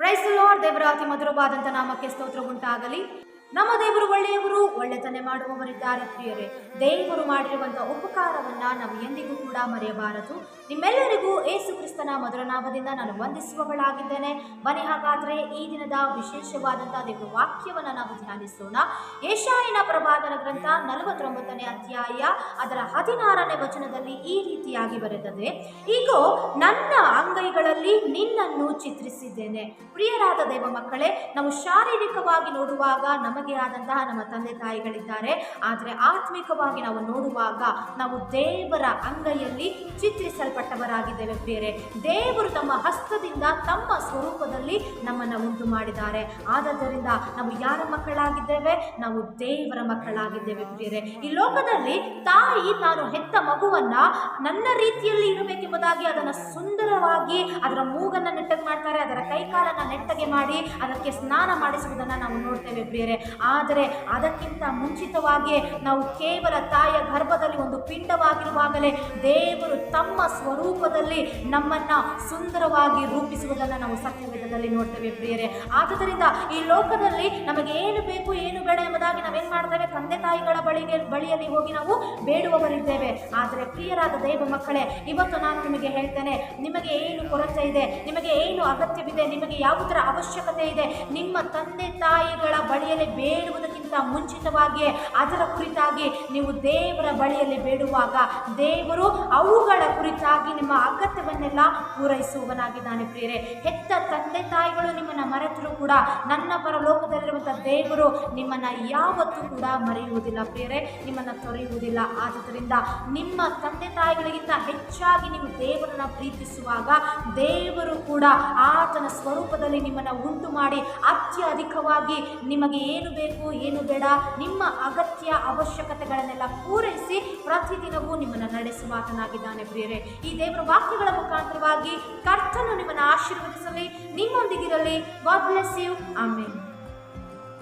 Price the lord. ದೇವರ ಅತಿ ಮಧುರವಾದಂಥ ನಾಮಕ್ಕೆ ಸ್ತೋತ್ರ ಉಂಟಾಗಲಿ. ನಮ್ಮ ದೇವರು ಒಳ್ಳೆಯವರು, ಒಳ್ಳೆತನ ಮಾಡುವವರಿದ್ದಾರೆ ಪ್ರಿಯರೇ. ದೇವರು ಮಾಡಿರುವಂಥ ಉಪಕಾರವನ್ನು ನಾವು ಎಂದಿಗೂ ಕೂಡ ಮರೆಯಬಾರದು. ನಿಮ್ಮೆಲ್ಲರಿಗೂ ಯೇಸು ಕ್ರಿಸ್ತನ ಮಧುರ ನಾಮದಿಂದ ನಾನು ವಂದಿಸುವವಳಾಗಿದ್ದೇನೆ. ಬನ್ನಿ ಹಾಗಾದರೆ ಈ ದಿನದ ವಿಶೇಷವಾದಂಥ ದೇವರ ವಾಕ್ಯವನ್ನು ನಾವು ಧ್ಯಾನಿಸೋಣ. ಯೆಶಾಯನ ಪ್ರವಾದನ ಗ್ರಂಥ 49ನೇ ಅಧ್ಯಾಯ ಅದರ 16ನೇ ವಚನದಲ್ಲಿ ಈ ರೀತಿಯಾಗಿ ಬರೆದಿದೆ, ಈಗೋ ನನ್ನ ಅಂಗೈಗಳಲ್ಲಿ ನಿನ್ನನ್ನು ಚಿತ್ರಿಸಿದ್ದೇನೆ. ಪ್ರಿಯರಾದ ದೇವ ಮಕ್ಕಳೇ, ನಾವು ಶಾರೀರಿಕವಾಗಿ ನೋಡುವಾಗ ನಮಗೆ ಆದಂತಹ ನಮ್ಮ ತಂದೆ ತಾಯಿಗಳಿದ್ದಾರೆ. ಆದರೆ ಆತ್ಮಿಕವಾಗಿ ನಾವು ನೋಡುವಾಗ ನಾವು ದೇವರ ಅಂಗೈಯಲ್ಲಿ ಚಿತ್ರಿಸಲ್ಪಟ್ಟವರಾಗಿದ್ದೇವೆ ಪ್ರಿಯರೇ. ದೇವರು ತಮ್ಮ ಹಸ್ತದಿಂದ ತಮ್ಮ ಸ್ವರೂಪದಲ್ಲಿ ನಮ್ಮನ್ನು ಉಂಟು ಮಾಡಿದ್ದಾರೆ. ಆದ್ದರಿಂದ ನಾವು ಯಾರ ಮಕ್ಕಳಾಗಿದ್ದೇವೆ? ನಾವು ದೇವರ ಮಕ್ಕಳಾಗಿದ್ದೇವೆ ಪ್ರಿಯರೇ. ಈ ಲೋಕದಲ್ಲಿ ತಾಯಿ ತಾನು ಹೆತ್ತ ಮಗುವನ್ನ ನನ್ನ ರೀತಿಯಲ್ಲಿ ಇರಬೇಕೆಂಬುದಾಗಿ ಅದನ್ನು ಸುಂದರವಾಗಿ ಅದರ ಮೂಗನ್ನು ನೆಟ್ಟಗೆ ಮಾಡ್ತಾರೆ, ಅದರ ಕೈಕಾಲನ್ನು ನೆಟ್ಟಗೆ ಮಾಡಿ ಅದಕ್ಕೆ ಸ್ನಾನ ಮಾಡಿಸುವುದನ್ನು ನಾವು ನೋಡ್ತೇವೆ ಪ್ರಿಯರೇ. ಆದರೆ ಅದಕ್ಕಿಂತ ಮುಂಚಿತವಾಗಿ ನಾವು ಕೇವಲ ತಾಯಿಯ ಗರ್ಭದಲ್ಲಿ ಒಂದು ಪಿಂಡವಾಗಿರುವಾಗಲೇ ದೇವರು ತಮ್ಮ ಸ್ವರೂಪದಲ್ಲಿ ನಮ್ಮನ್ನ ಸುಂದರವಾಗಿ ರೂಪಿಸುವುದನ್ನು ನಾವು ಸತ್ಯವೇದದಲ್ಲಿ ನೋಡ್ತೇವೆ ಪ್ರಿಯರೇ. ಆದ್ದರಿಂದ ಈ ಲೋಕದಲ್ಲಿ ನಮಗೆ ಏನು ಬೇಕು ಏನು ಬೇಡ ಎಂಬುದಾಗಿ ನಾವೇನು ಮಾಡ್ತೇವೆ? ತಂದೆ ತಾಯಿಗಳ ಬಳಿಯಲ್ಲಿ ಹೋಗಿ ನಾವು ಬೇಡುವವರಿದ್ದೇವೆ. ಆದರೆ ಪ್ರಿಯರಾದ ದೇವ ಮಕ್ಕಳೇ, ಇವತ್ತು ನಾನು ನಿಮಗೆ ಹೇಳ್ತೇನೆ, ನಿಮಗೆ ಏನು ಕೊರತೆ ಇದೆ, ನಿಮಗೆ ಏನು ಅಗತ್ಯವಿದೆ, ನಿಮಗೆ ಯಾವುದರ ಅವಶ್ಯಕತೆ ಇದೆ, ನಿಮ್ಮ ತಂದೆ ತಾಯಿಗಳ ಬಳಿಯಲ್ಲಿ ಬೇಡುವುದಕ್ಕಿಂತ ಮುಂಚಿತವಾಗಿ ಅದರ ಕುರಿತಾಗಿ ನೀವು ದೇವರ ಬಳಿಯಲ್ಲಿ ಬೇಡುವಾಗ ದೇವರು ಅವುಗಳ ಕುರಿತಾಗಿ ನಿಮ್ಮ ಅಗತ್ಯವನ್ನೆಲ್ಲ ಪೂರೈಸುವವನಾಗಿದ್ದಾನೆ ಪ್ರಿಯರೇ. ಹೆತ್ತ ತಂದೆ ತಾಯಿಗಳು ನಿಮ್ಮನ್ನು ಮರೆತರೂ ಕೂಡ ನನ್ನ ಪರಲೋಕದಲ್ಲಿರುವಂಥ ದೇವರು ನಿಮ್ಮನ್ನು ಯಾವತ್ತೂ ಕೂಡ ಮರೆಯುವುದಿಲ್ಲ ಪ್ರಿಯರೇ, ನಿಮ್ಮನ್ನು ತೊರೆಯುವುದಿಲ್ಲ. ಆದ್ದರಿಂದ ನಿಮ್ಮ ತಂದೆ ತಾಯಿಗಳಿಗಿಂತ ಹೆಚ್ಚಾಗಿ ನೀವು ದೇವರನ್ನು ಪ್ರೀತಿಸುವಾಗ ದೇವರು ಕೂಡ ಆತನ ಸ್ವರೂಪದಲ್ಲಿ ನಿಮ್ಮನ್ನು ಉಂಟು ಮಾಡಿ ಅತ್ಯಧಿಕವಾಗಿ ನಿಮಗೆ ಏನು ಬೇಕು ಏನು ಬೇಡ ನಿಮ್ಮ ಅಗತ್ಯ ಅವಶ್ಯಕತೆಗಳನ್ನೆಲ್ಲ ಪೂರೈಸಿ ಪ್ರತಿದಿನವೂ ನಿಮ್ಮನ್ನು ನಡೆಸುವಾತನಾಗಿದ್ದಾನೆ ಪ್ರಿಯರೇ. ಈ ದೇವರ ವಾಕ್ಯಗಳ ಮುಖಾಂತರವಾಗಿ ಕರ್ತನು ನಿಮ್ಮನ್ನು ಆಶೀರ್ವದಿಸಲಿ, ನಿಮ್ಮೊಂದಿಗಿರಲಿ. God bless you. ಆಮೆನ್.